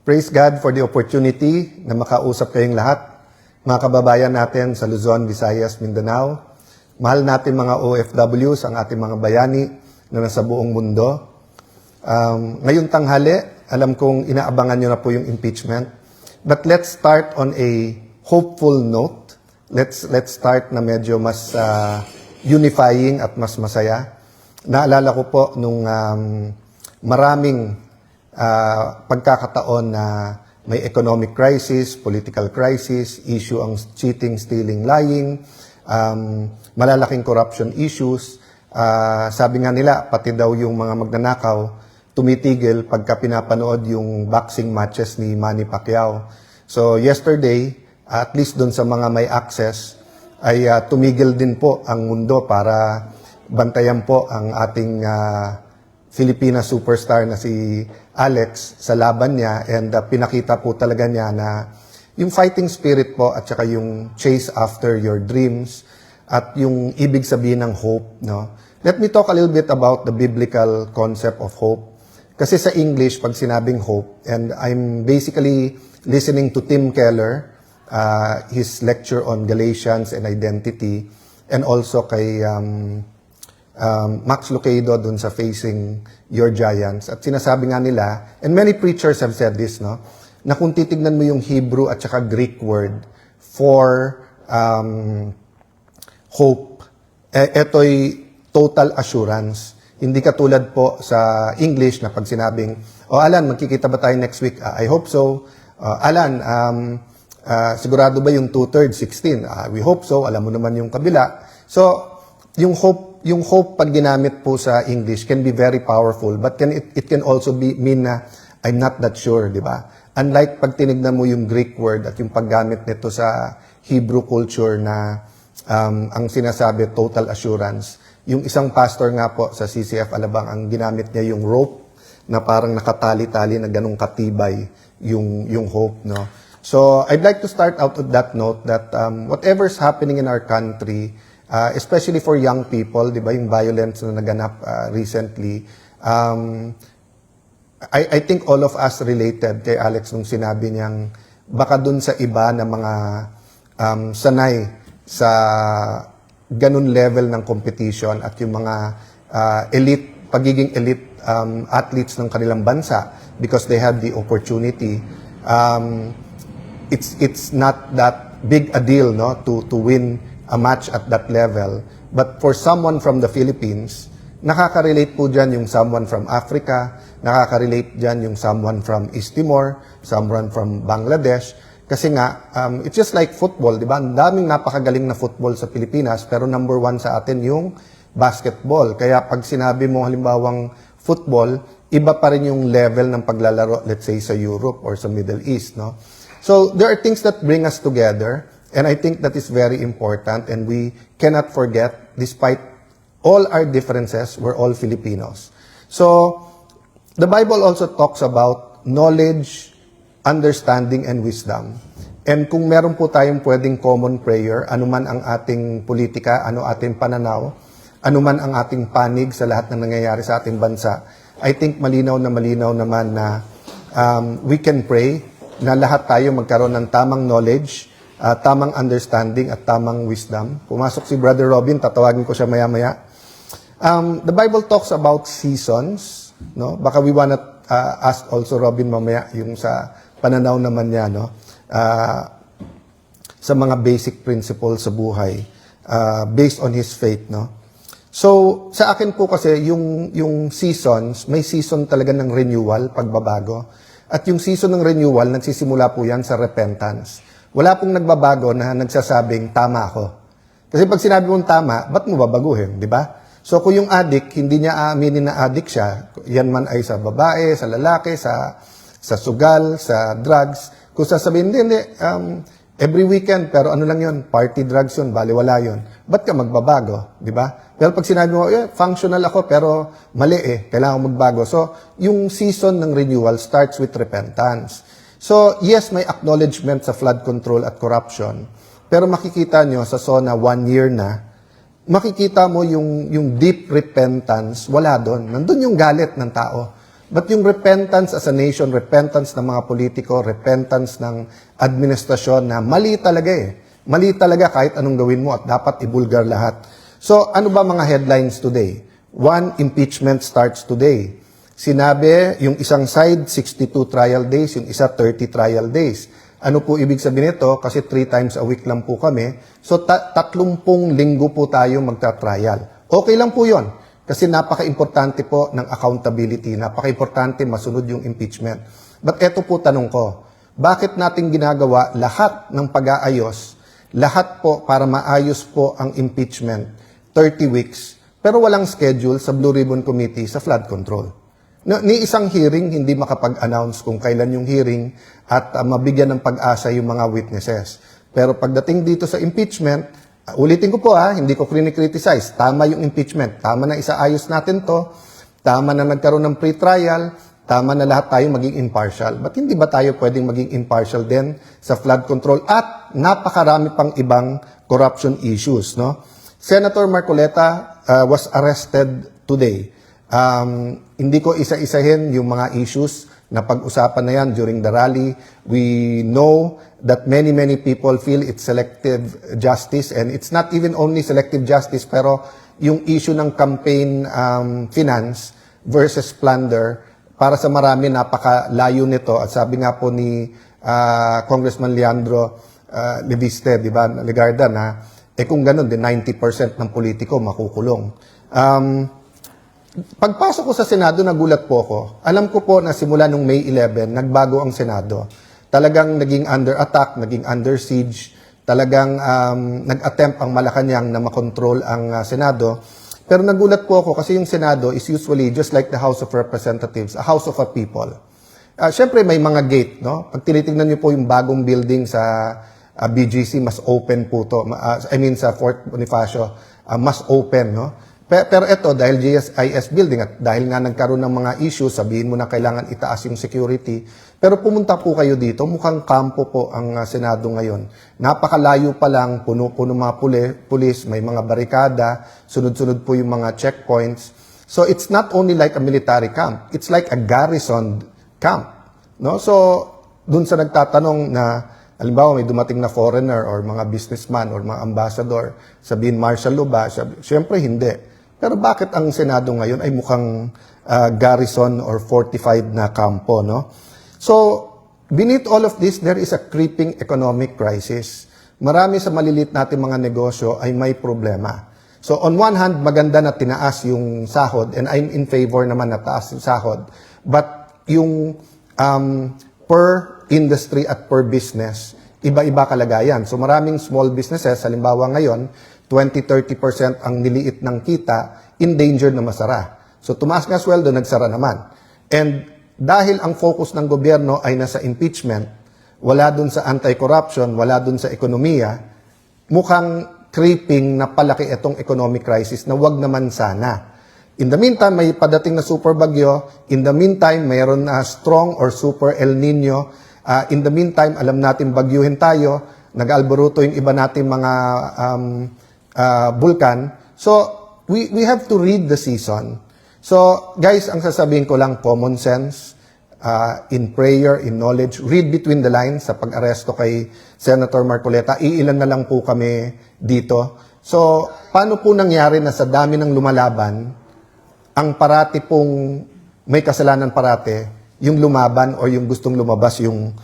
Praise God for the opportunity na makausap kayong lahat, mga kababayan natin sa Luzon, Visayas, Mindanao. Mahal natin mga OFWs, ang ating mga bayani na nasa buong mundo. Ngayong tanghali, alam kong inaabangan nyo na po yung impeachment. But let's start on a hopeful note. Let's start na medyo mas unifying at mas masaya. Naalala ko po nung maraming pagkakataon na may economic crisis, political crisis, issue ang cheating, stealing, lying, malalaking corruption issues. Sabi nga nila, pati daw yung mga magnanakaw, tumitigil pagka pinapanood yung boxing matches ni Manny Pacquiao. So yesterday, at least dun sa mga may access, ay tumigil din po ang mundo para bantayan po ang ating Filipina superstar na si Alex sa laban niya, and pinakita po talaga niya na yung fighting spirit po at saka yung chase after your dreams at yung ibig sabihin ng hope, no? Let me talk a little bit about the biblical concept of hope. Kasi sa English, pag sinabing hope, and I'm basically listening to Tim Keller, his lecture on Galatians and identity, and also kay Max Lucado dun sa Facing Your Giants. At sinasabi nga nila, and many preachers have said this, no, na kung titignan mo yung Hebrew at saka Greek word for hope, eto'y total assurance. Hindi katulad po sa English na pag sinabing, Alan, magkikita ba tayo next week? I hope so. Alan, sigurado ba yung 2/3, 16? We hope so. Alam mo naman yung kabila. So, yung hope pag ginamit po sa English can be very powerful, but it can also mean na I'm not that sure, di ba? Unlike pag tinignan mo yung Greek word at yung paggamit nito sa Hebrew culture na ang sinasabi total assurance. Yung isang pastor nga po sa CCF Alabang, ang ginamit niya yung rope na parang nakatali-tali na ganung katibay yung hope, no? So I'd like to start out with that note that whatever's happening in our country, especially for young people, di ba, yung violence na naganap recently, I think all of us related kay Alex nung sinabi niyang baka dun sa iba na mga sanay sa ganun level ng competition at yung mga pagiging elite athletes ng kanilang bansa because they had the opportunity, it's not that big a deal, no, to win a match at that level. But for someone from the Philippines, nakaka-relate po dyan yung someone from Africa, nakaka-relate dyan yung someone from East Timor, someone from Bangladesh. Kasi nga, it's just like football, di ba? Ang daming napakagaling na football sa Pilipinas, pero number 1 sa atin yung basketball. Kaya pag sinabi mo halimbawang football, iba pa rin yung level ng paglalaro, let's say, sa Europe or sa Middle East, no? So, there are things that bring us together. And I think that is very important, and we cannot forget, despite all our differences, we're all Filipinos. So, the Bible also talks about knowledge, understanding, and wisdom. And kung meron po tayong pwedeng common prayer, anuman ang ating politika, ano ating pananaw, anuman ang ating panig sa lahat ng nangyayari sa ating bansa, I think malinaw naman na we can pray na lahat tayo magkaroon ng tamang knowledge, tamang understanding at tamang wisdom. Pumasok si Brother Robin, tatawagin ko siya maya-maya. The Bible talks about seasons, no? Baka we wanna ask also Robin mamaya yung sa pananaw naman niya, no? Sa mga basic principles sa buhay, based on his faith, no? So, sa akin po kasi, yung seasons, may season talaga ng renewal, pagbabago. At yung season ng renewal, nagsisimula po yan sa repentance. Wala pong nagbabago na nagsasabing, tama ako. Kasi pag sinabi mong tama, ba't mo babaguhin, di ba? So kung yung addict, hindi niya aaminin na addict siya, yan man ay sa babae, sa lalaki, sa sugal, sa drugs. Kung sasabihin, hindi, every weekend, pero ano lang yun, party drugs yun, baliwala yun. Ba't ka magbabago, di ba? Pero pag sinabi mo, functional ako, pero mali kailangan magbago. So yung season ng renewal starts with repentance. So, yes, may acknowledgement sa flood control at corruption. Pero makikita nyo sa SONA 1 year na, makikita mo yung deep repentance, wala doon. Nandun yung galit ng tao. But yung repentance as a nation, repentance ng mga politiko, repentance ng administrasyon na mali talaga Mali talaga kahit anong gawin mo at dapat ibulgar lahat. So ano ba mga headlines today? One, impeachment starts today. Sinabi, yung isang side, 62 trial days, yung isa 30 trial days. Ano po ibig sabihin nito? Kasi 3 times a week lang po kami. So 30 linggo po tayo magta-trial. Okay lang po yon. Kasi napaka-importante po ng accountability. Napaka-importante masunod yung impeachment. But eto po tanong ko, bakit natin ginagawa lahat ng pag-aayos, lahat po para maayos po ang impeachment, 30 weeks, pero walang schedule sa Blue Ribbon Committee sa flood control? Ni isang hearing, hindi makapag-announce kung kailan yung hearing at mabigyan ng pag-asa yung mga witnesses. Pero pagdating dito sa impeachment, ulitin ko po hindi ko criticize. Tama yung impeachment. Tama na isaayos natin to. Tama na nagkaroon ng pre-trial. Tama na lahat tayo maging impartial. But hindi ba tayo pwedeng maging impartial din sa flood control? At napakarami pang ibang corruption issues. No? Senator Marcoleta was arrested today. Hindi ko isa-isahin yung mga issues na pag-usapan na yan during the rally. We know that many people feel it's selective justice, and it's not even only selective justice, pero yung issue ng campaign finance versus plunder, para sa marami napakalayo nito. At sabi nga po ni Congressman Leandro Leviste, di ba, Legarda, na kung ganun, 90% ng politiko makukulong. Pagpasok ko sa Senado, nagulat po ako. Alam ko po na simula nung May 11, nagbago ang Senado. Talagang naging under attack, naging under siege. Talagang nag-attempt ang Malacanang na makontrol ang Senado. Pero nagulat po ako kasi yung Senado is usually just like the House of Representatives, a house of a people. Siyempre may mga gate, no? Pag tinitingnan niyo po yung bagong building sa BGC, mas open po to. Sa Fort Bonifacio, mas open, no? Pero ito, dahil GSIS building at dahil nga nagkaroon ng mga issues, sabihin mo na kailangan itaas yung security. Pero pumunta po kayo dito, mukhang kampo po ang Senado ngayon. Napakalayo pa lang, puno-puno mga pulis, may mga barikada, sunod-sunod po yung mga checkpoints. So it's not only like a military camp, it's like a garrison camp. No? So dun sa nagtatanong na, halimbawa may dumating na foreigner or mga businessman or mga ambassador, sabihin martial law ba? Siyempre hindi. Pero bakit ang Senado ngayon ay mukhang garrison or fortified na kampo, no? So, beneath all of this, there is a creeping economic crisis. Marami sa malilit natin mga negosyo ay may problema. So, on one hand, maganda na tinaas yung sahod, and I'm in favor naman na taas yung sahod. But yung per industry at per business, iba-iba kalagayan. So, maraming small businesses, halimbawa ngayon, 20-30% ang niliit ng kita, endangered na masara. So tumaas nga sweldo, nagsara naman. And dahil ang focus ng gobyerno ay nasa impeachment, wala dun sa anti-corruption, wala dun sa ekonomiya, mukhang creeping na palaki itong economic crisis na wag naman sana. In the meantime, may padating na super bagyo. In the meantime, mayroon na strong or super El Nino. In the meantime, alam natin bagyuhin tayo. Nag-alboruto yung iba nating mga bulkan. So, we have to read the season. So, guys, ang sasabihin ko lang, common sense, in prayer, in knowledge, read between the lines sa pag-aresto kay Senator Marcoleta. Iilan na lang po kami dito. So, paano po nangyari na sa dami ng lumalaban, ang parati pong may kasalanan parate, yung lumaban or yung gustong lumabas yung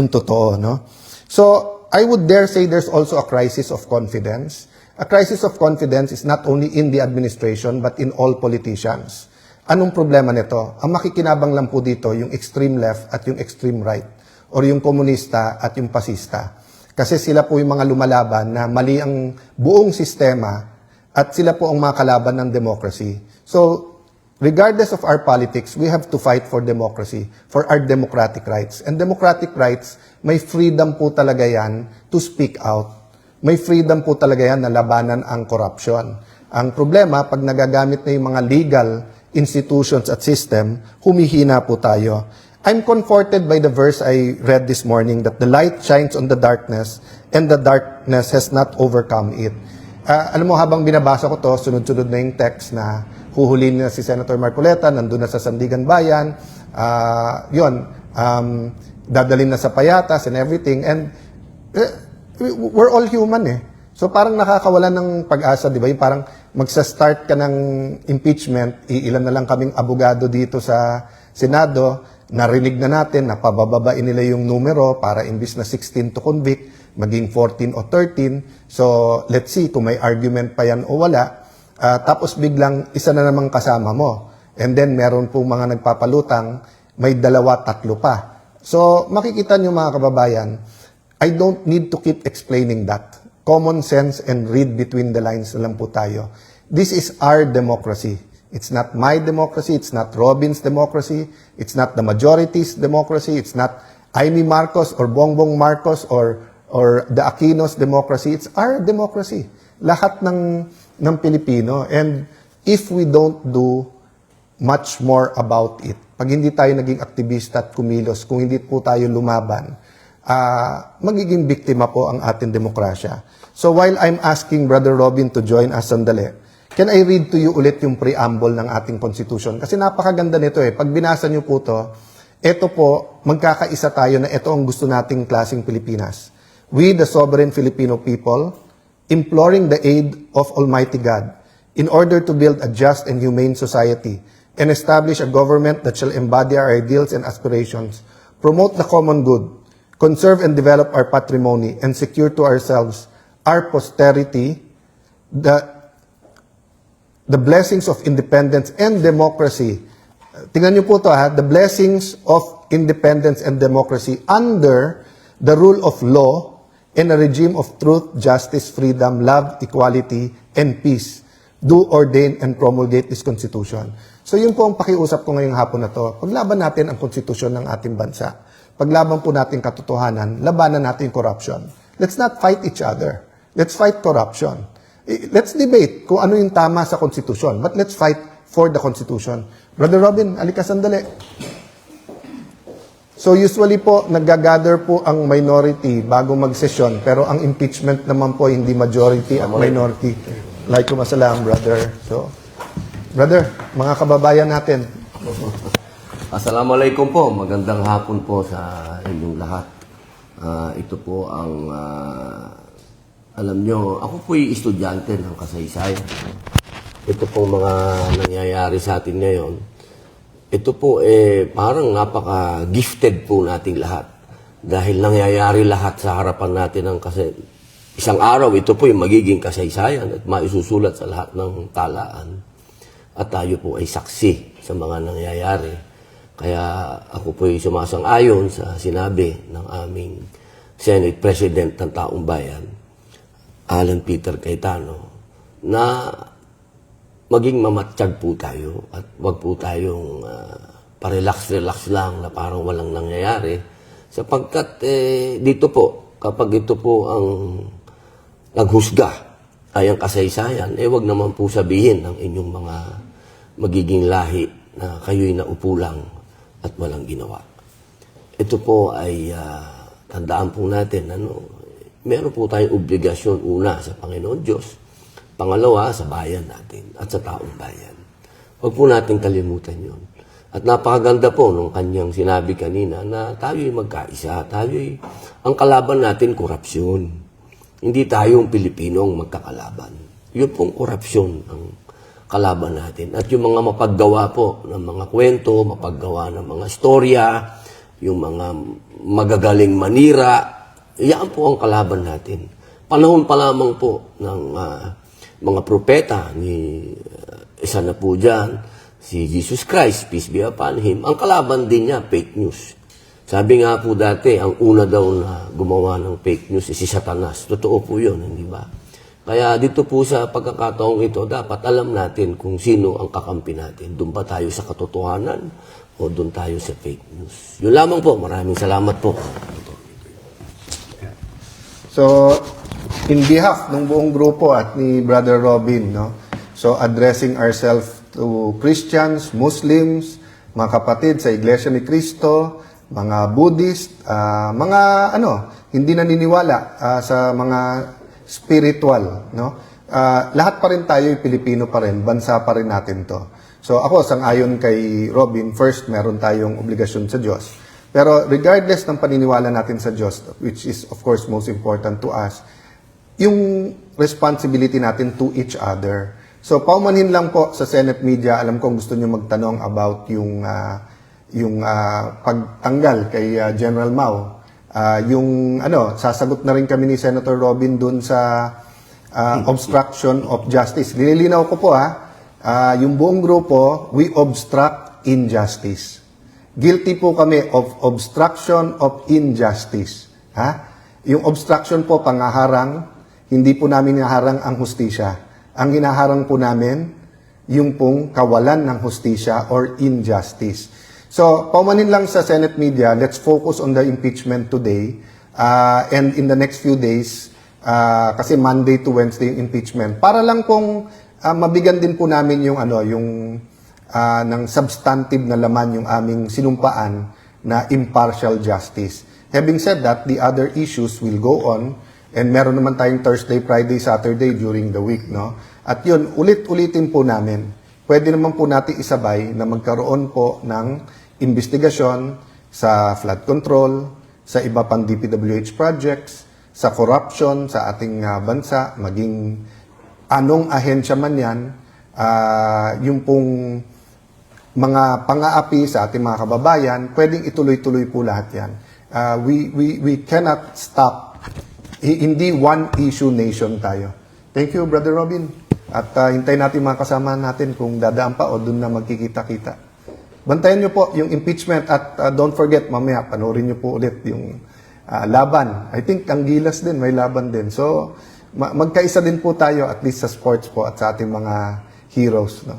totoo, no? So, I would dare say there's also a crisis of confidence. A crisis of confidence is not only in the administration but in all politicians. Anong problema nito? Ang makikinabang lang po dito yung extreme left at yung extreme right, or yung komunista at yung pasista. Kasi sila po yung mga lumalaban na mali ang buong sistema at sila po ang mga kalaban ng democracy. So, regardless of our politics, we have to fight for democracy, for our democratic rights. And democratic rights, may freedom po talaga yan to speak out. May freedom po talaga yan na labanan ang corruption. Ang problema, pag nagagamit na yung mga legal institutions at system, humihina po tayo. I'm comforted by the verse I read this morning that the light shines on the darkness and the darkness has not overcome it. Alam mo, habang binabasa ko to, sunod-sunod na yung text na huhulin na si Senator Marcoleta, nandun na sa Sandigan Bayan, Yun, dadalhin na sa payatas and everything. And we're all human eh. So parang nakakawala ng pag-asa, di ba? Yung parang magsa-start ka ng impeachment, ilan na lang kaming abogado dito sa Senado, narinig na natin na pabababain nila yung numero para imbis na 16 to convict, maging 14 o 13. So let's see kung may argument pa yan o wala. Tapos biglang isa na namang kasama mo. And then meron pong mga nagpapalutang, may 2, 3 pa. So makikita nyo mga kababayan, I don't need to keep explaining that. Common sense and read between the lines na lang po tayo. This is our democracy. It's not my democracy. It's not Robin's democracy. It's not the majority's democracy. It's not Amy Marcos or Bongbong Marcos or the Aquinos democracy. It's our democracy. Lahat ng Pilipino. And if we don't do much more about it, pag hindi tayo naging aktivista at kumilos, kung hindi po tayo lumaban, magiging biktima po ang ating demokrasya. So while I'm asking Brother Robin to join us sandali, can I read to you ulit yung preamble ng ating Constitution? Kasi napakaganda nito eh. Pag binasa niyo po to, ito po, magkakaisa tayo na ito ang gusto nating klaseng Pilipinas. We, the sovereign Filipino people, imploring the aid of Almighty God in order to build a just and humane society and establish a government that shall embody our ideals and aspirations, promote the common good, conserve and develop our patrimony, and secure to ourselves, our posterity, the blessings of independence and democracy. Tingnan niyo po ito the blessings of independence and democracy under the rule of law and a regime of truth, justice, freedom, love, equality, and peace. Do ordain and promulgate this Constitution. So yun po ang pakiusap ko ngayong hapon na to. Paglaban natin ang konstitusyon ng ating bansa. Paglaban po natin katotohanan, labanan natin corruption. Let's not fight each other. Let's fight corruption. Let's debate kung ano yung tama sa konstitusyon. But let's fight for the Constitution. Brother Robin, alika sandali. So usually po, nag-gather po ang minority bago mag-session. Pero ang impeachment naman po, hindi majority at minority. Alaikum assalam, brother. So, brother, mga kababayan natin. Assalamualaikum po. Magandang hapon po sa inyong lahat. Ito po ang, alam nyo, ako po'y estudyante ng kasaysayan. Ito pong mga nangyayari sa atin ngayon. Ito po parang napaka-gifted po nating lahat. Dahil nangyayari lahat sa harapan natin ng isang araw, ito po yung magiging kasaysayan at maisusulat sa lahat ng talaan. At tayo po ay saksi sa mga nangyayari. Kaya ako po ay sumasang-ayon sa sinabi ng aming Senate President ng Taong Bayan, Alan Peter Cayetano, na maging mamatsyag po tayo at wag po tayong parelax-relax lang na parang walang nangyayari. Sapagkat dito po, kapag ito po ang naghusga ay ang kasaysayan, wag naman po sabihin ng inyong mga magiging lahi na kayo'y naupo lang at walang ginawa. Ito po ay tandaan po natin, meron po tayong obligasyon una sa Panginoon Diyos, pangalawa sa bayan natin at sa taong bayan. Huwag po natin kalimutan yun. At napakaganda po nung kanyang sinabi kanina na tayo'y magkaisa, ang kalaban natin korupsyon. Hindi tayong Pilipinong magkakalaban. Yun pong korupsyon ang kalaban natin. At yung mga mapaggawa po ng mga kwento, mapaggawa ng mga storya, yung mga magagaling manira, yan po ang kalaban natin. Panahon pa lamang po ng mga propeta, isa na po dyan, si Jesus Christ, peace be upon Him, ang kalaban din niya, fake news. Sabi nga po dati, ang una daw na gumawa ng fake news si Satanas. Totoo po yun, hindi ba? Kaya dito po sa pagkakataong ito, dapat alam natin kung sino ang kakampi natin. Doon ba tayo sa katotohanan o doon tayo sa fake news? Yun lamang po. Maraming salamat po. So, in behalf ng buong grupo at ni Brother Robin, so addressing ourselves to Christians, Muslims, mga kapatid sa Iglesia ni Cristo, mga Buddhist, mga hindi naniniwala sa mga spiritual, lahat pa rin tayo Pilipino pa rin, bansa pa rin natin to. So ako, sang-ayon kay Robin, first, meron tayong obligasyon sa Diyos. Pero regardless ng paniniwala natin sa Diyos, which is of course most important to us, yung responsibility natin to each other. So paumanhin lang po sa Senate Media, alam kong gusto niyo magtanong about yung pagtanggal kay General Mao. Sasagot na rin kami ni Senator Robin dun sa obstruction of justice. Linilinaw ko po yung buong grupo, we obstruct injustice. Guilty po kami of obstruction of injustice. Yung obstruction po, pangaharang, hindi po namin hinaharang ang hustisya. Ang hinaharang po namin, yung pong kawalan ng hustisya or injustice. So, paumanin lang sa Senate Media, let's focus on the impeachment today. And in the next few days, kasi Monday to Wednesday yung impeachment, para lang pong mabigyan din po namin yung ng substantive na laman yung aming sinumpaan na impartial justice. Having said that, the other issues will go on, and meron naman tayong Thursday, Friday, Saturday during the week, no? At yun, ulit-ulitin po namin. Pwede naman po natin isabay na magkaroon po ng investigasyon sa flood control, sa iba pang DPWH projects, sa corruption sa ating bansa, maging anong ahensya man yan, yung pong mga pang-aapi sa ating mga kababayan, pwedeng ituloy-tuloy po lahat yan. We cannot stop. Hindi one issue nation tayo. Thank you, Brother Robin. At hintayin natin mga kasama natin kung dadaan pa o doon na magkikita-kita. Bantayan nyo po yung impeachment at don't forget, mamaya panoorin nyo po ulit yung laban. I think ang Gilas din, may laban din. So, magkaisa din po tayo at least sa sports po at sa ating mga heroes. No?